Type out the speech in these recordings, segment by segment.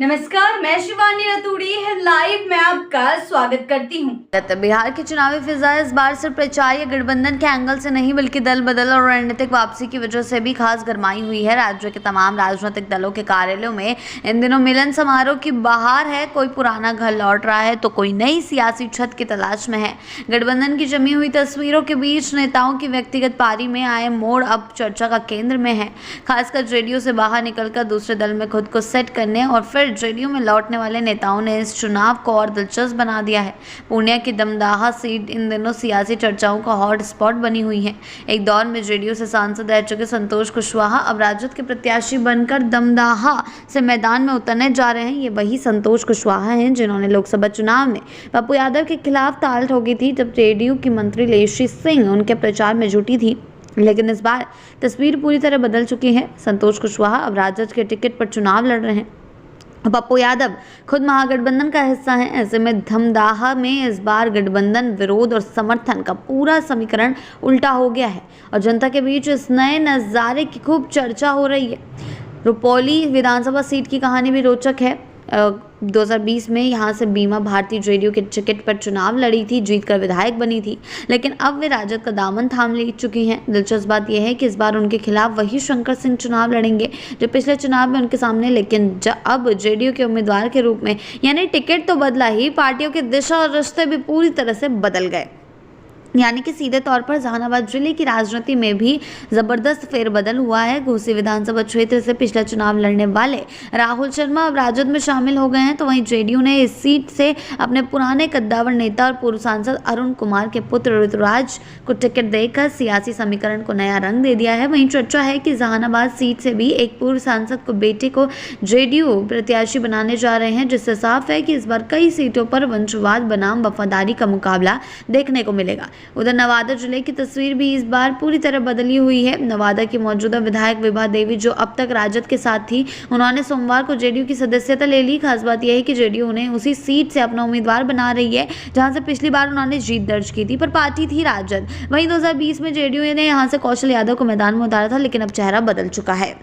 नमस्कार, मैं शिवानी रतूड़ी लाइव में आपका स्वागत करती हूं। बिहार की चुनावी फिजा इस बार सिर्फ प्रचार या गठबंधन के एंगल से नहीं बल्कि दल बदल और रणनीतिक वापसी की वजह से भी खास गरमाई हुई है। राज्य के तमाम राजनीतिक दलों के कार्यालयों में इन दिनों मिलन समारोह की बहार है। कोई पुराना घर लौट रहा है तो कोई नई सियासी छत की तलाश में है। गठबंधन की जमी हुई तस्वीरों के बीच नेताओं की व्यक्तिगत पारी में आए मोड़ अब चर्चा का केंद्र में है। खासकर जेडीयू से बाहर निकलकर दूसरे दल में खुद को सेट करने और फिर जेडीयू में लौटने वाले नेताओं ने इस चुनाव को और दिलचस्प बना दिया है। पूर्णिया की दमदाहा सीट इन दिनों सियासी चर्चाओं का हॉट स्पॉट बनी हुई है। एक दौर में जेडीयू से सांसद रह चुके संतोष कुशवाहा अब राजद के प्रत्याशी बनकर दमदाहा से मैदान में उतरने जा रहे हैं। ये वही संतोष कुशवाहा हैं जिन्होंने लोकसभा चुनाव में पप्पू यादव के खिलाफ ताल ठोकी थी जब जेडीयू की मंत्री लेशी सिंह उनके प्रचार में जुटी थी। लेकिन इस बार तस्वीर पूरी तरह बदल चुकी है। संतोष कुशवाहा अब राजद के टिकट पर चुनाव लड़ रहे हैं। पप्पू यादव खुद महागठबंधन का हिस्सा हैं। ऐसे में धमदाहा में इस बार गठबंधन विरोध और समर्थन का पूरा समीकरण उल्टा हो गया है और जनता के बीच इस नए नज़ारे की खूब चर्चा हो रही है। रुपौली विधानसभा सीट की कहानी भी रोचक है। 2020 में यहाँ से बीमा भारती जेडीयू के टिकट पर चुनाव लड़ी थी, जीतकर विधायक बनी थी, लेकिन अब वे राजद का दामन थाम ले चुकी हैं। दिलचस्प बात यह है कि इस बार उनके खिलाफ वही शंकर सिंह चुनाव लड़ेंगे जो पिछले चुनाव में उनके सामने, लेकिन अब जेडीयू के उम्मीदवार के रूप में। यानी टिकट तो बदला ही, पार्टियों की दिशा और रिश्ते भी पूरी तरह से बदल गए। यानी कि सीधे तौर पर जहानाबाद जिले की राजनीति में भी जबरदस्त फेरबदल हुआ है। घोसी विधानसभा क्षेत्र से पिछला चुनाव लड़ने वाले राहुल शर्मा अब राजद में शामिल हो गए हैं, तो वहीं जेडीयू ने इस सीट से अपने पुराने कद्दावर नेता और पूर्व सांसद अरुण कुमार के पुत्र ऋतुराज को टिकट देकर सियासी समीकरण को नया रंग दे दिया है। वहीं चर्चा है कि जहानाबाद सीट से भी एक पूर्व सांसद को बेटे को जेडीयू प्रत्याशी बनाने जा रहे हैं, जिससे साफ है कि इस बार कई सीटों पर वंशवाद बनाम वफादारी का मुकाबला देखने को मिलेगा। उधर नवादा जिले की तस्वीर भी इस बार पूरी तरह बदली हुई है। नवादा की मौजूदा विधायक विभा देवी जो अब तक राजद के साथ थी, उन्होंने सोमवार को जेडीयू की सदस्यता ले ली। खास बात यह है कि जेडीयू उन्हें उसी सीट से अपना उम्मीदवार बना रही है जहां से पिछली बार उन्होंने जीत दर्ज की थी, पर पार्टी थी राजद। वहीं 2020 में जेडीयू ने यहां से कौशल यादव को मैदान में उतारा था, लेकिन अब चेहरा बदल चुका है।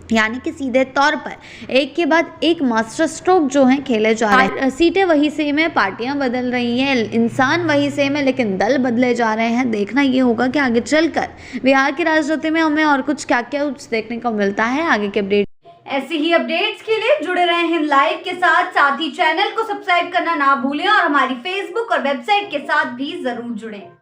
यानी कि सीधे तौर पर एक के बाद एक मास्टर स्ट्रोक जो हैं खेले जा रहे हैं। सीटें वही सेम है, पार्टियां बदल रही हैं, इंसान वही सेम है, लेकिन दल बदले जा रहे हैं। देखना ये होगा कि आगे चलकर बिहार की राजनीति में हमें और कुछ क्या क्या देखने को मिलता है। आगे के अपडेट ऐसे ही अपडेट्स के लिए जुड़े रहे हैं लाइव के साथ ही चैनल को सब्सक्राइब करना ना भूलें और हमारी फेसबुक और वेबसाइट के साथ भी जरूर जुड़ें।